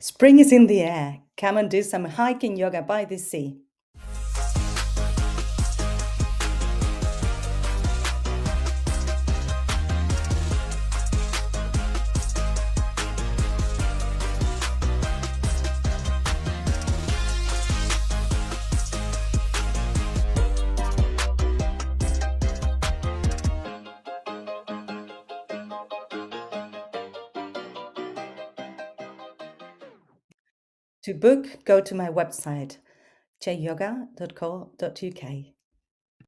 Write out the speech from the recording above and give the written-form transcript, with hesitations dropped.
Spring is in the air. Come and do some hiking yoga by the sea. To book, go to my website, jyoga.co.uk.